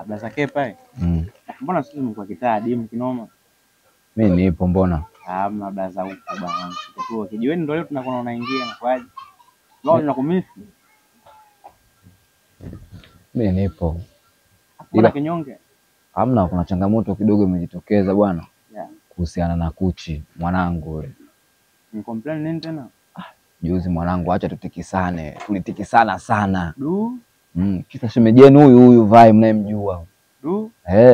Blaza Kepa. Mbona sisi tumekuwa kitaa adimu kinoma? Mimi nipo mbona? Hamna blaza huko bwana. Kwa kijiweni ndio leo tunakuwa unaingia na kwaje? Leo tunakumisi. Mimi nipo. Kuna kinyonge? Hamna, kuna changamoto kidogo imejitokeza bwana. Yeah. Kuhusiana na Kuchi mwanangu yule. Ni complain nini tena? Juzi mwanangu acha tutikisane. Tulitikisana sana. Kisa shemeji yenu huyu Vai mnayemjua.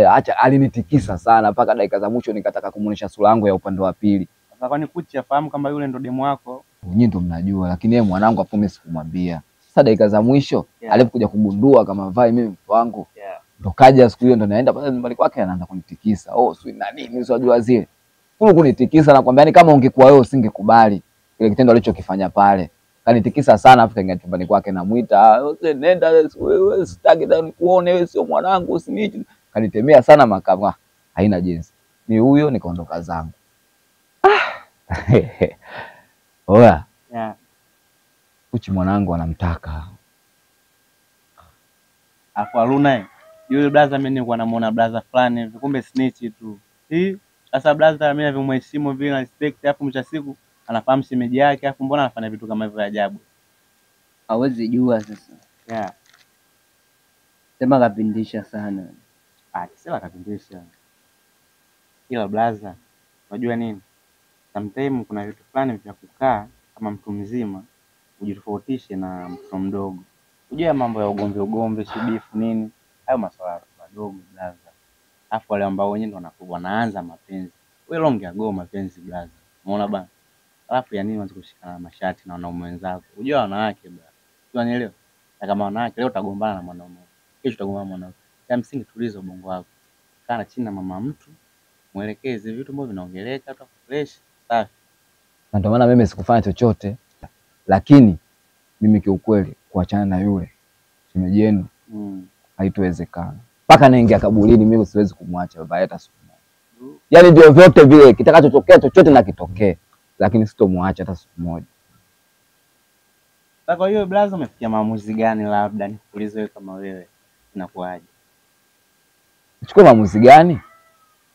Acha alinitikisa sana mpaka dakika za mwisho nikataka kumuonesha sura yangu ya upande wa pili. Sasa kwani Kuchi afahamu kama yule ndo demu wako? Nyinyi ndo mnajua, lakini yeye mwanangu hapo mimi sikumwambia. Sasa dakika za mwisho alipokuja kugundua kama Vai mimi mtu wangu. Ndo kaja siku hiyo ndo naenda pale nyumbani kwake anaanza kunitikisa. Sio na nini usijua zile. Huko kunitikisa na kwambia kama ungekuwa wewe usingekubali kile kitendo alichokifanya pale. Kanitikisa sana afu kaingia chumbani kwake namuita, nenda wewe sitaki tena kuone wewe sio mwanangu usiniite. Kanitemea sana makama. Haina jinsi. Ni huyo nikaondoka zangu. Oya. Kuchi mwanangu anamtaka. Afu Aluna yule blaza mimi nilikuwa namuona blaza fulani hivi kumbe snitch tu. Sasa blaza mimi navimheshimu vile na respect afu mcha siku anafahamu shemeji yake afu mbona anafanya vitu kama hivyo ajabu. Hawezi jua sasa. Sema kapindisha sana. Sema kapindisha. Ila blaza unajua nini? Sometimes kuna vitu fulani vya kukaa kama mtu mzima ujitofautishe na mtu mdogo. Unajua mambo ya ugomvi shibifu nini? Hayo masuala madogo blaza. Afu wale ambao wenyewe ndo wanaanza mapenzi. Wewe ongea go mapenzi blaza. Umeona bana? Alafu ya nini uanze kushikana mashati na wanaume wenzako? Unajua wanawake blaza. Unanielewa? Na kama wanawake leo utagombana na mwanaume. Kesho utagombana na mwanaume. Ya msingi tuliza ubongo wako. Kana chini na mama mtu. Muelekeze vitu ambavyo vinaongeleka tu fresh safi. Na ndio maana mimi sikufanya chochote. Lakini mimi kiukweli kuachana na yule shemeji yenu haitowezekana. Paka naingia kaburini mimi siwezi kumwacha baba hata siku moja. Yaani ndio vyote vile kitakachotokea chochote na kitokee, lakini sitomwacha hata siku moja. Sasa kwa hiyo blaza umefikia maamuzi gani labda nikuulize wewe kama wewe inakuaje? Chukua maamuzi gani?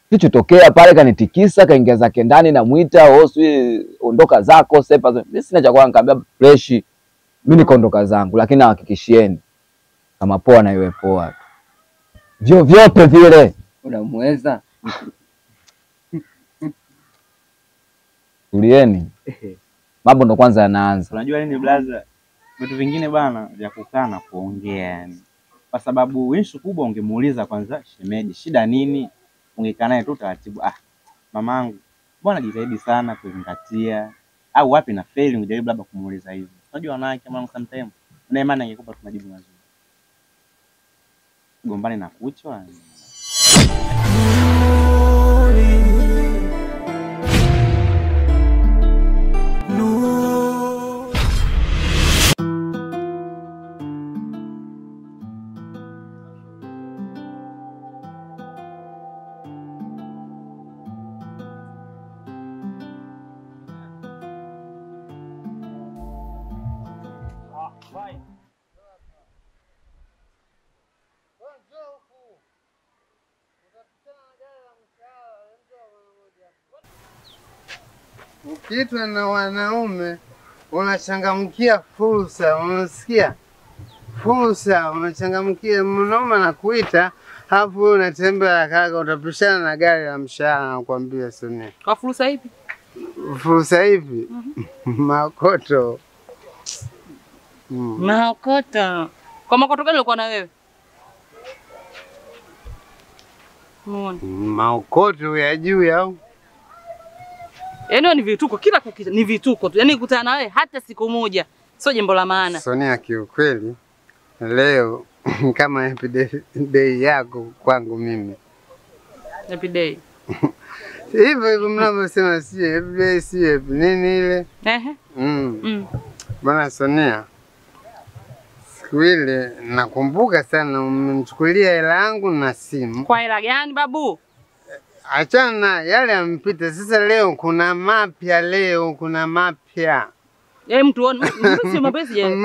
Kilichotokea pale kanitikisa kaingia zake ndani na muita ondoka zako sepa. Mimi sina cha kwa nikamwambia fresh. Mimi nikaondoka zangu lakini nahakikishieni kama poa na iwe poa tu. Vyote vile unamweza. Tulieni. Mambo ndo kwanza yanaanza. Unajua nini blaza? Vitu vingine bana vya kukaa na kuongea yani. Kwa sababu issue kubwa ungemuuliza kwanza shemeji shida nini? Ungekaa naye tu taratibu. Mamangu, mbona jitahidi sana kuzingatia au wapi na fail ungejaribu labda kumuuliza hivyo. Unajua wanawake mwanangu sometimes na imani angekupa tu majibu mazuri. Gombani na kuchwa. Ukiitwa na wanaume unachangamkia fursa, unasikia? Fursa unachangamkia, mwanaume anakuita, hapo unatembea kaka utapishana na gari la mshahara nakwambia Sonia. Kwa fursa ipi? Fursa ipi? Makoto. Makoto. Kwa makoto gani ulikuwa na wewe? Makoto ya juu au? Yaani ni vituko kila kukicha, ni vituko tu. Yaani kukutana na wewe hata siku moja sio jambo la maana. Sonia kiukweli leo kama happy day yako kwangu mimi. Happy day. Hivyo mnavyosema si happy day si happy nini ile? Bwana Sonia. Siku ile nakumbuka sana umenichukulia hela yangu na simu. Kwa hela gani babu? Achana yale yampita. Sasa leo kuna mapya, Mtu mapenzi je?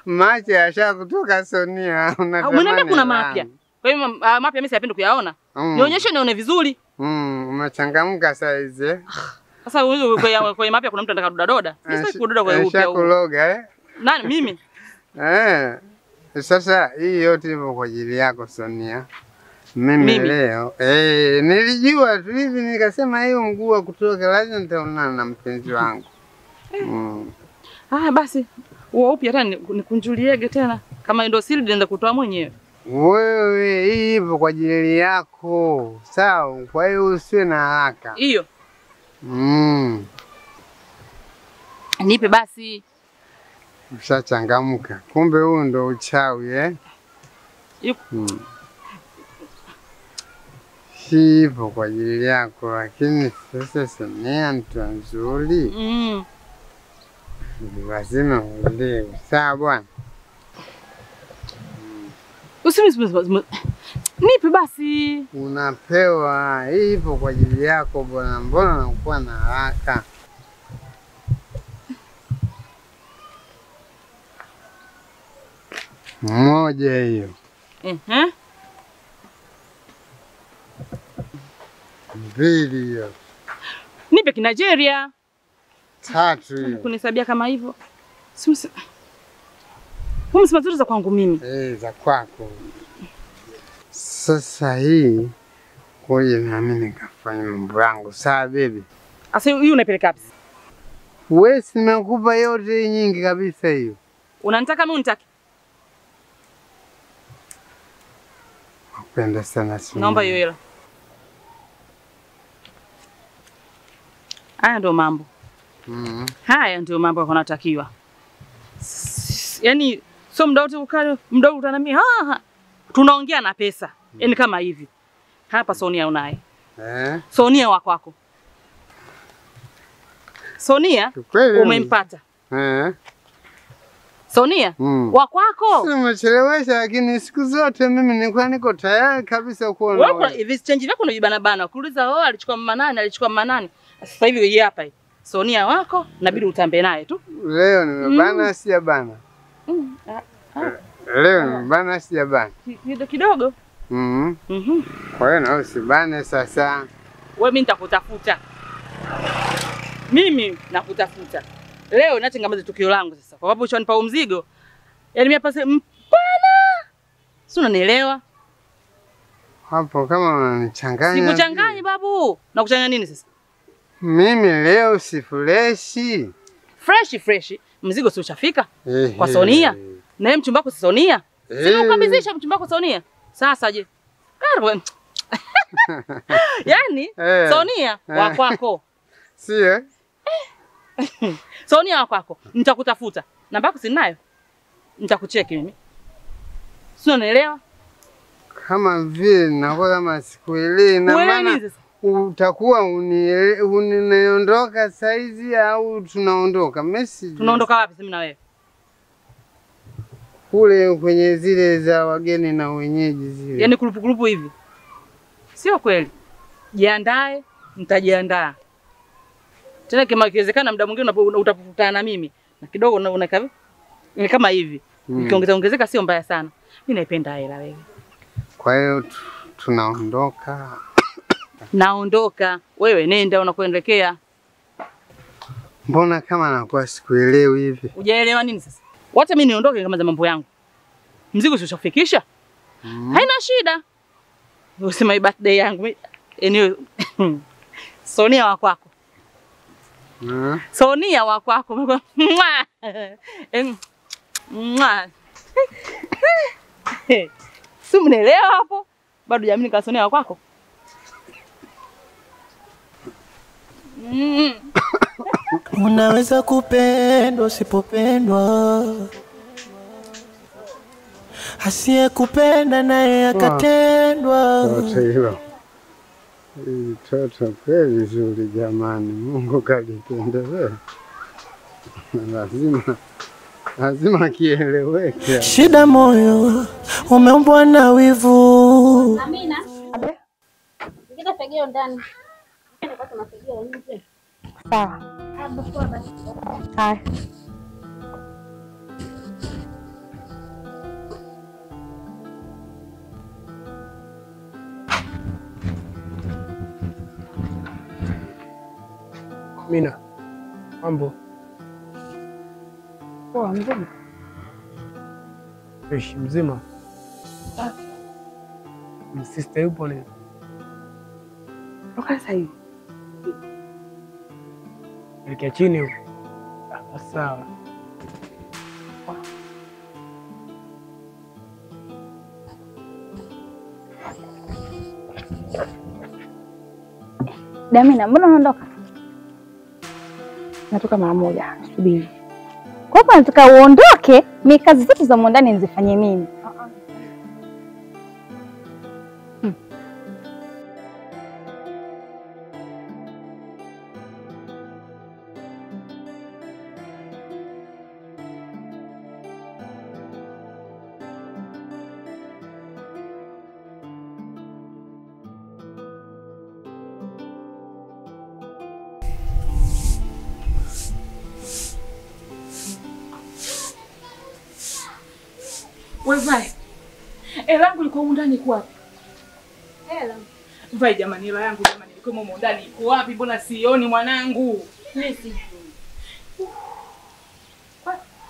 Macho yasha kutoka Sonia. Unaenda kuna mapya. Kwa hiyo mapya mimi sipendi kuyaona. Nionyeshe nione vizuri. Umechangamka saizi. Sasa huyu kwa mapya kuna mtu anataka doda. Sisi kudoda kwa upya huko. Kuloga Nani mimi? Sasa hii yote ipo kwa ajili yako Sonia. Mimi leo nilijua tu hivi nikasema hiyo mguu wa kutoka lazima nitaonana na mpenzi wangu. Basi huo upya tena nikunjuliege tena. Kama ndio siri nenda kutoa mwenyewe. Wewe hii ipo kwa ajili yako. Sawa, kwa hiyo usiwe na haraka. Hiyo. Nipe basi. Ushachangamka. Kumbe huu ndo uchawi Hivyo kwa ajili yako, lakini sasa Sonia mtu nzuri. Lazima uelewe. Sawa bwana. Nipe basi. Unapewa. Hii ipo kwa ajili yako bwana. Mbona unakuwa na haraka? Moja hiyo. Mbili hiyo. Nipe Kinigeria. 3 hiyo. Kunisabia kama hivyo. Humsi mazuri za kwangu mimi. Za kwako. Sasa hii ngoja na mimi nikafanya mambo yangu. Sawa baby. Asa hiyo unaipeleka wapi? Wewe nimekupa yote nyingi kabisa hiyo. Unanitaka mimi unitaki? Napenda sana Sonia. Naomba hiyo hela. Haya ndio mambo. Haya ndio mambo yanatakiwa. Yaani sio muda wote ukale, muda wote utanamia. Tunaongea na pesa. Yaani kama hivi. Hapa Sonia unaye. Sonia wa kwako. Sonia umempata. Sonia wa kwako. Umechelewesha lakini siku zote mimi nilikuwa niko tayari kabisa kuona wewe. Hivi change yako unajibana bana. Kuuliza alichukua mama nani? Sasa hivi hii hapa hii. Sonia wako inabidi utambe naye tu. Leo nimebana sijabana. Leo nimebana sijabana. Kidogo. Kwa hiyo na usibane sasa. Wewe mimi nitakutafuta. Mimi nakutafuta. Leo nachangamaza tukio langu sasa. Kwa sababu uchanipa mzigo. Yaani mimi hapa mpana. Si unanielewa? Hapo kama unanichanganya. Sikuchanganya babu. Nakuchanganya nini sasa? Mimi leo si freshi. Fresh. Mzigo si ushafika? Kwa Sonia. Na yeye mchumba wako si Sonia? Sina ukabidhisha mchumba wako Sonia. Sasa je? Yaani Sonia wa kwako. Sio? Sonia wa kwako. Nitakutafuta. Namba yako sinayo. Nitakucheki mimi. Sio unaelewa? Kama vile nakuwa kama sikuelewi na maana utakuwa unaondoka saizi au tunaondoka? Message. Tunaondoka wapi mimi na wewe? Kule kwenye zile za wageni na wenyeji zile. Yaani kurupu hivi. Sio kweli. Jiandae, nitajiandaa. Tena kama ikiwezekana muda mwingine utapokutana na mimi na kidogo unaka ni kama hivi. Ikiongezeka sio mbaya sana. Mimi naipenda hela wewe. Kwa hiyo tunaondoka. Naondoka. Wewe nenda unakoelekea. Mbona kama nakuwa sikuelewi hivi? Hujaelewa nini sasa? Wacha mimi niondoke kama za mambo yangu. Mzigo sio ushafikisha? Haina shida. Usema birthday yangu. Eneo Sonia wa kwako. Sonia wa kwako. Si mnaelewa hapo? Bado jamii ka Sonia wa kwako. Unaweza kupendwa usipopendwa. Asiye kupenda naye akatendwa. Toto kweli zuri jamani, Mungu kalitendea. Lazima kieleweke. Shida moyo umeumbwa na wivu. Amina. Abe. Nikita fagio ndani. Nilikuwa tunafagio nje. Sawa. Hai. Mina, mambo? Poa, mzima? Fresh, mzima? Sister yupo leo? Toka sasa hivi. Elekea chini huko. Sawa. Damina, mbona unaondoka? Natoka mara moja, subiri. Kwa hivyo nataka uondoke, mimi kazi zote za ndani nizifanye mimi. Wewe vai. Hela yangu liko huko ndani iko wapi? Hela. Vai jamani, hela yangu jamani liko huko ndani iko wapi? Mbona sioni mwanangu? Mimi sijui.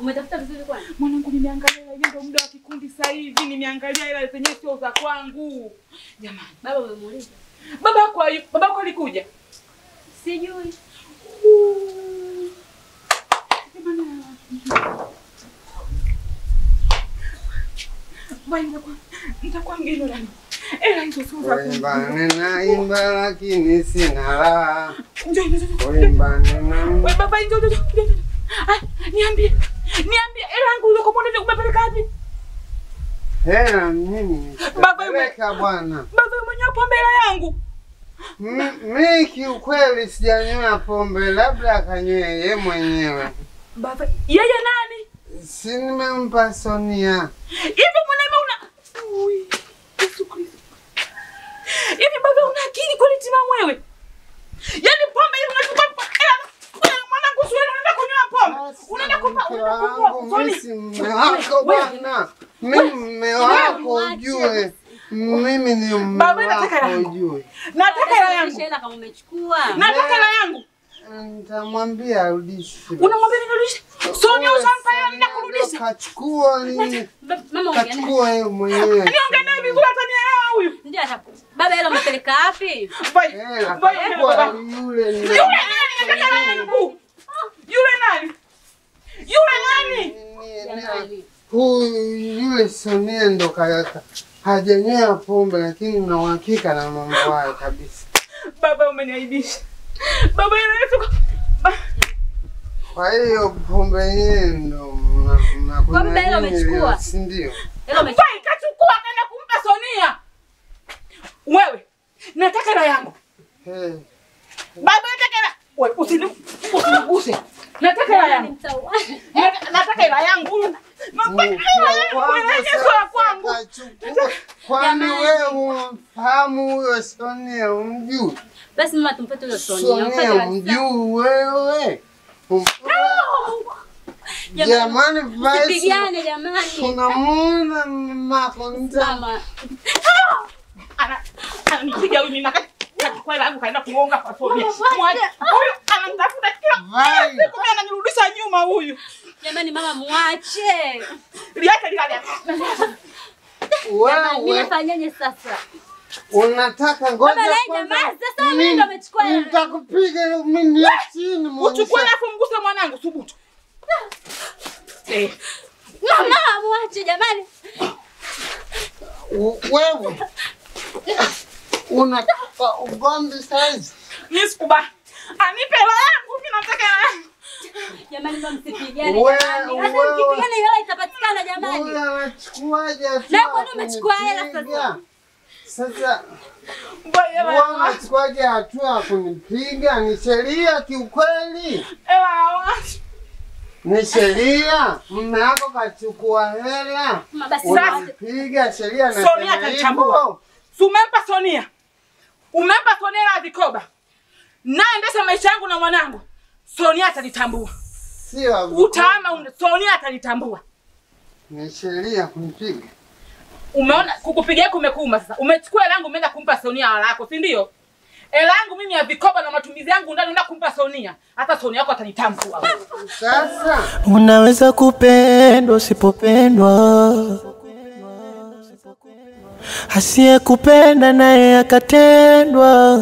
Umetafuta vizuri kwani? Mwanangu nimeangalia hiyo ndio muda wa kikundi sasa hivi, nimeangalia hela zenyewe sio za kwangu. Jamani, Baba umemuuliza? Babako alikuja? Sijui. Jamani. Vai nitakuwa mgeni ndani. Hela hizo sio za kwangu. Naimba lakini sina raha. Njoo. Wewe baba njoo. Niambie hela yangu ile kwa mbona umepeleka wapi? hela mimi. Baba Peleka bwana. Baba mwenyewe pombe hela yangu. Mimi kiukweli sijanywa pombe, labda akanywe yeye mwenyewe. Baba yeye nani? Si nimempa Sonia. Hivi mwanaume una Yesu Kristo. Hivi baba una akili kweli timamu wewe? Yaani pombe ile unachukua mwanangu sio unaenda kunywa pombe. Unaenda kupa Mimi si mume wako bwana. Mimi mume wako ujue. Mimi ni mume wako ujue. Nataka hela yangu. Hela kama umechukua. Nataka hela yangu. Nitamwambia arudishe. Unamwambia nirudishe? Sonia ushampa hela ninakurudisha. Kachukua nini? Mama ongea naye. Kachukua yeye mwenyewe. Niongee naye vizuri atanielewa huyu. Ndio atakupa. Baba hela umepeleka wapi? Vai. Yule ni Yule nani? Huyu yule Sonia ndo kayaka. Hajanywea pombe lakini na uhakika na mambo hayo kabisa. Baba umeniaibisha. Baba Yesu. Kwa hiyo pombe yenyewe ndo Pombe hela umechukua? Si ndio? Hela umechukua? Vai kachukua kaenda kumpa Sonia. Wewe, nataka hela yangu. Baba nataka hela. Wewe usiniguse. Nataka hela yangu. Nataka hela yangu. Kwani wewe umfahamu huyo Sonia umjui? Basi mama tumpate huyo Sonia. Sonia umjui wewe? Jamani basi. Usipigane jamani. Tunamuona makonda. Mama. Ananipiga huyu nina kwa hela yangu kaenda kuonga kwa Sonia. Huyu ananitafuta kila siku mimi ananirudisha nyuma huyu. Jamani mama muache. Liache lile. Wewe nifanyaje sasa? Unataka ngoja kwanza. Baba sasa mimi ndo nimechukua. Nitakupiga mimi chini mwanzo. Uchukue alafu mguse mwanangu thubutu. Mama muache jamani. Wewe unataka ugomvi saizi? Mimi sikubali. Anipe hela yangu, mimi nataka hela yangu. Jamani mama msipigane jamani. Hata mkipigana hela itapatikana jamani. Wewe unachukuaje tu? Na kwa nini umechukua hela sasa? Sasa wewe unachukuaje hatua kunipiga? Ni sheria kiukweli. Ni sheria. Mume wako kachukua hela. Unapiga sheria na Sonia atachambua. Umempa Sonia. Umempa Sonia la vikoba. Naendesha maisha yangu na mwanangu. Sonia atanitambua. Sio. Utaama Sonia atanitambua. Ni sheria kunipiga. Umeona kukupigia kumekuuma sasa. Umechukua hela yangu umeenda kumpa Sonia wala yako, si ndio? Hela yangu mimi ya vikoba na matumizi yangu ndani na kumpa Sonia. Hata Sonia yako atanitambua. Sasa unaweza kupendwa usipopendwa, asiye kupenda naye akatendwa.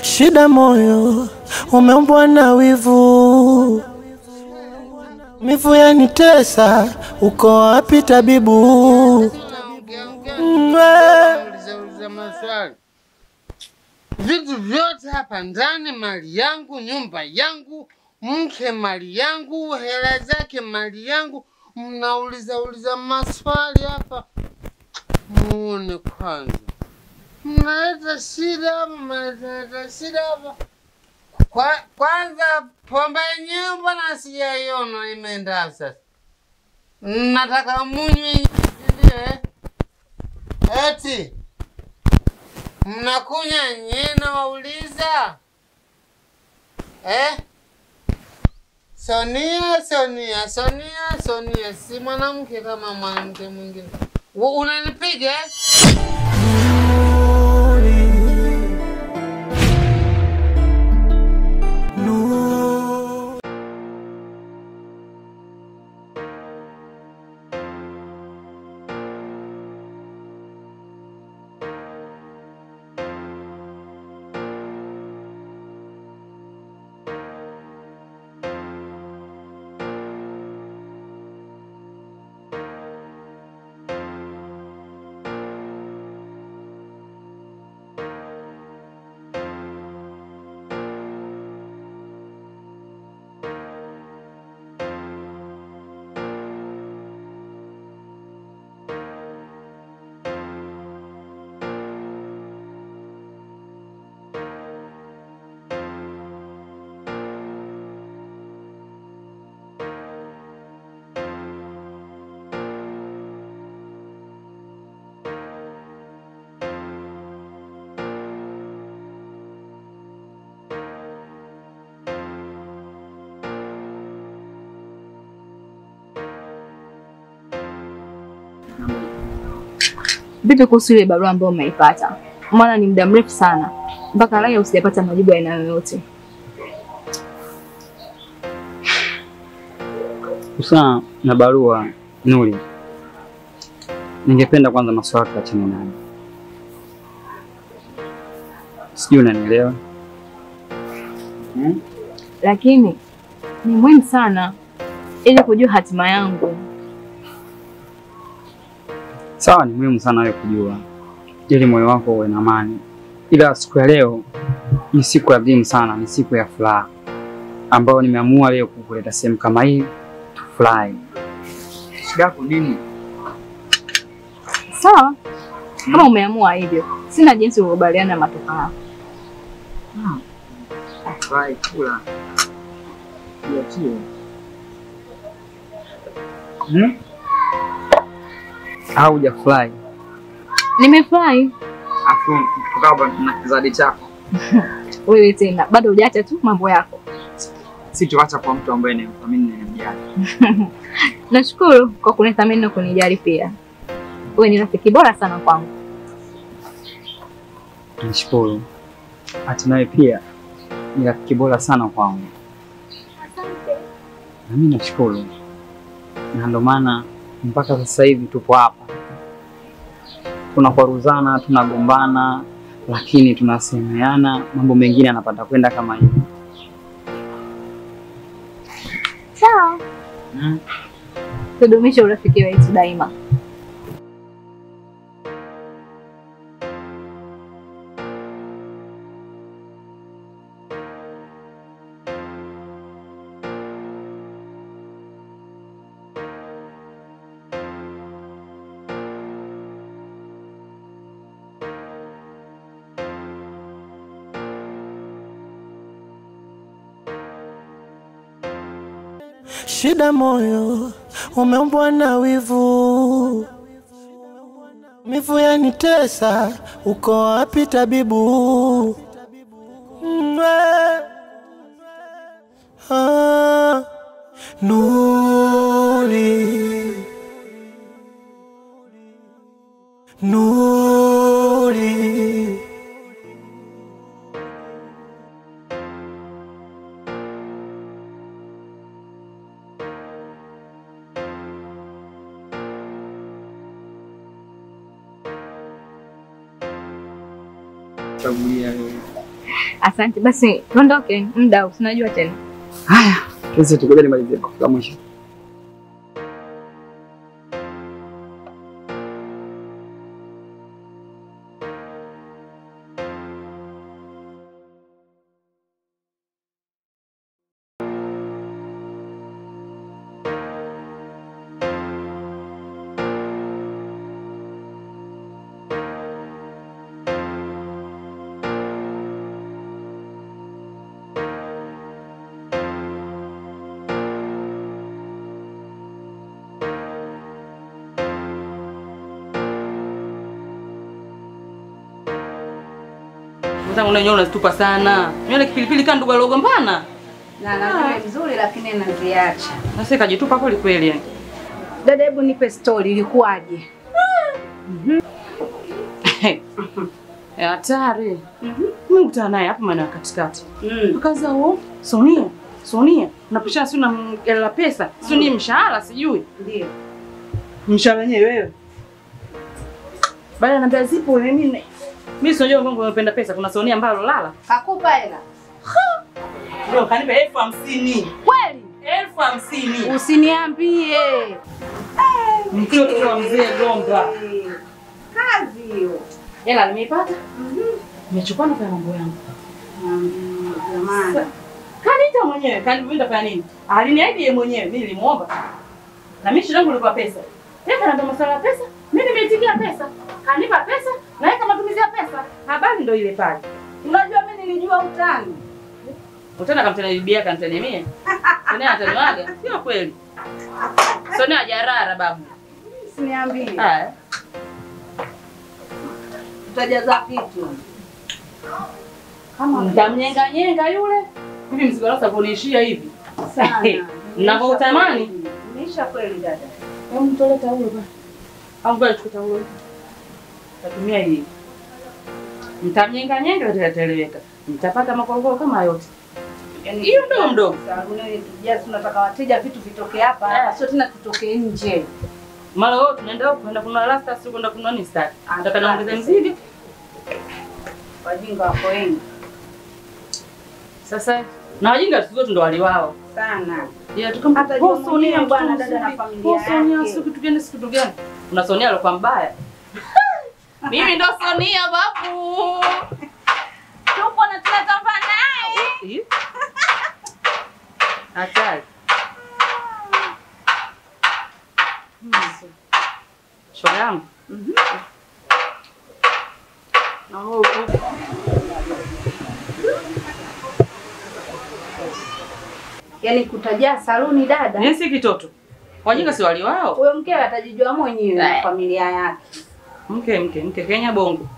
Shida moyo umeumbwa na wivu, mivu yanitesa, uko wapi tabibu? Uliza maswali. Vitu vyote hapa ndani mali yangu, nyumba yangu, mke mali yangu, hela zake mali yangu. Mnauliza maswali hapa. Muone kwanza. Mnaleta shida hapa. Kwanza pombe yenyewe bwana sijaiona imeenda sasa. Nataka munywe ndio eti mnakunya nyena wauliza Sonia si mwanamke kama mwanamke mwingine. Unanipiga Vipi kuhusu ile barua ambayo umeipata? Maana ni muda mrefu sana mpaka leo usijapata majibu ya aina yoyote. Kuhusiana na barua Nuri, ningependa kwanza maswali tuachane nayo. Sijui unanielewa? Lakini ni muhimu sana ili kujua hatima yangu. Sawa, ni muhimu sana wewe kujua ili moyo wako uwe na amani. Ila siku ya leo ni siku adhimu sana, ni siku ya furaha ambayo nimeamua leo kukuleta sehemu kama hii tufurahi. Shida yako nini? Sawa, kama umeamua hivyo, sina jinsi ukubaliana na matokeo yako. Furahi kula. Niachie. Au hujafurahi? Nimefurahi. Afu tukaba na kizadi chako. Wewe tena bado hujaacha tu mambo yako. Sitoacha kwa mtu ambaye ninamthamini na ninamjali. Nashukuru kwa kunithamini na kunijali pia. Wewe ni rafiki bora sana kwangu. Nashukuru. Hata nawe pia ni rafiki bora sana kwangu. Asante. Na mimi nashukuru. Na ndio maana mpaka sasa hivi tupo hapa. Tunakwaruzana, tunagombana, lakini tunasemeana, mambo mengine yanapata kwenda kama hivi. Sawa. Tudumishe urafiki wetu daima. Shida moyo umeumbwa na wivu, mivu yanitesa, uko wapi tabibu? Nuri, Nuri, kuchagulia wewe. Asante basi, ondoke muda usinajua tena. Haya, sisi tukoje nimalizie kwa mwisho. Sasa unanyoa unazitupa sana. Nywele kipilipili kama ndugu alogombana. Na vizuri lakini naziacha. Sasa kajitupa kweli kweli yani. Dada, hebu nipe story, ilikuwaje? Hatari. Mimi ukutana naye hapa maana katikati. Tukaanza Sonia, unapishana si una pesa, si ni mshahara sijui. Ndio. Mshahara wenyewe wewe. Baada ananiambia zipo mimi. Mimi sio Mungu anapenda pesa, kuna Sonia ambayo lala. Kakupa hela. Ndio kanipa 50,000. Kweli? 50,000. Usiniambie. Mtoto wa mzee Gomba. Kazi hiyo. Hela nimeipata? Nimechukua na mambo yangu. Jamani. Kanita mwenyewe, kanipenda fanya nini? Aliniahidi yeye mwenyewe, mimi nilimuomba. Na mimi shilingi nilikuwa pesa. Yeye kana masuala ya pesa, mimi nimeitikia pesa. Kanipa pesa, na yeye kama matumizi ya pesa. Habari ndio ile pale. Unajua mimi nilijua utani. Utana kamtana bibi yake kamtana mimi. Sonia ataniwaga, sio kweli. Sonia hajarara babu. Usiniambie. Haya. Utajaza kitu. Kama mtamnyenga yule. Hivi mzigo wako kuniishia hivi. Sana. Ninavyotamani. Niisha kweli dada. Hebu mtolee taulo bwana. Au ngoja chukue taulo. Tatumia hii. Mtamnyenga itaeleweka. Mtapata makorokoro kama yote. Yaani hiyo ndio mdogo. Sabuni tujia tunataka wateja vitu vitoke hapa, sio tena tutoke nje. Mara wote tunaenda huko kwenda kununua rasta, sio kwenda kununua nini sasa. Nataka naongeza mzigo. Wajinga wako wengi. Sasa na wajinga sisi wote ndo wali wao. Sana. Ya tukampata Sonia bwana dada na familia yake. Sonia siku kitu gani siku gani? Una Sonia alikuwa mbaya. Mimi ndo Sonia babu. Tupo na tunatamba naye. Hatari. Shoga yangu. Yaani kutajia saluni dada. Ni si kitoto. Wajinga si wali wao. Huyo mkewe atajijua mwenyewe na familia yake. Mke Kenya bongo.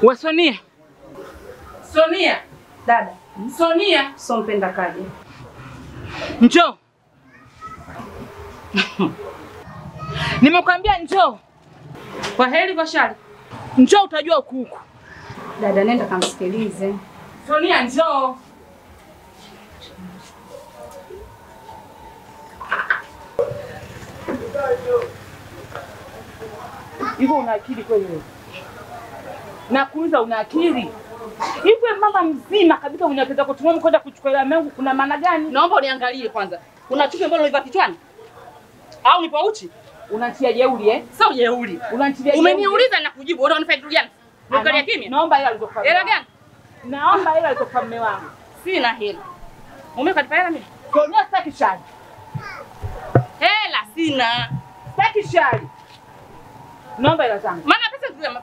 Wa Sonia. Sonia. Dada. Sonia. So mpenda kaje. Njoo. Nimekwambia njoo. Kwa heri kwa shari. Njoo utajua kuku. Dada nenda kamsikilize. Sonia njoo. Hivyo una akili kweli wewe? Nakuuliza una akili? Hivyo mama mzima kabisa unapenda kutumia kwenda kuchukua hela yangu kuna maana gani? Naomba uniangalie kwanza. Una chupi ambalo unaiva kichwani? Au nipo uchi? Unatia jeuri eh? Sio jeuri. Unatia jeuri. Umeniuliza na kujibu. Wewe unanifanya kitu gani? Ukalia kimya. Naomba hela alizokupa. Hela gani? Naomba hela alizokupa mume wangu. Sina hela. Mume kanipa hela mimi? Sonia sitaki shari. Hela sina. Sitaki shari. Naomba hela zangu. Maana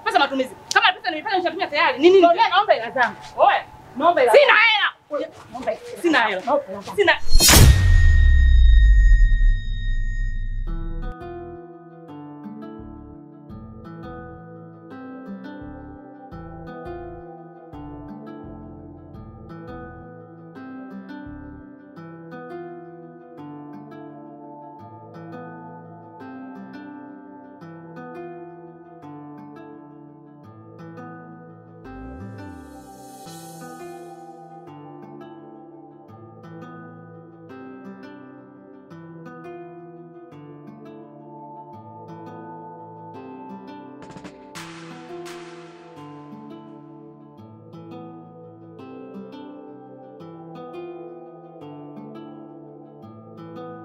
pesa matumizi. Kama pesa nimepata nishatumia tayari. Nini? Sonia naomba hela zangu. Oe. Naomba hela. Sina hela. Naomba. Sina hela. Sina.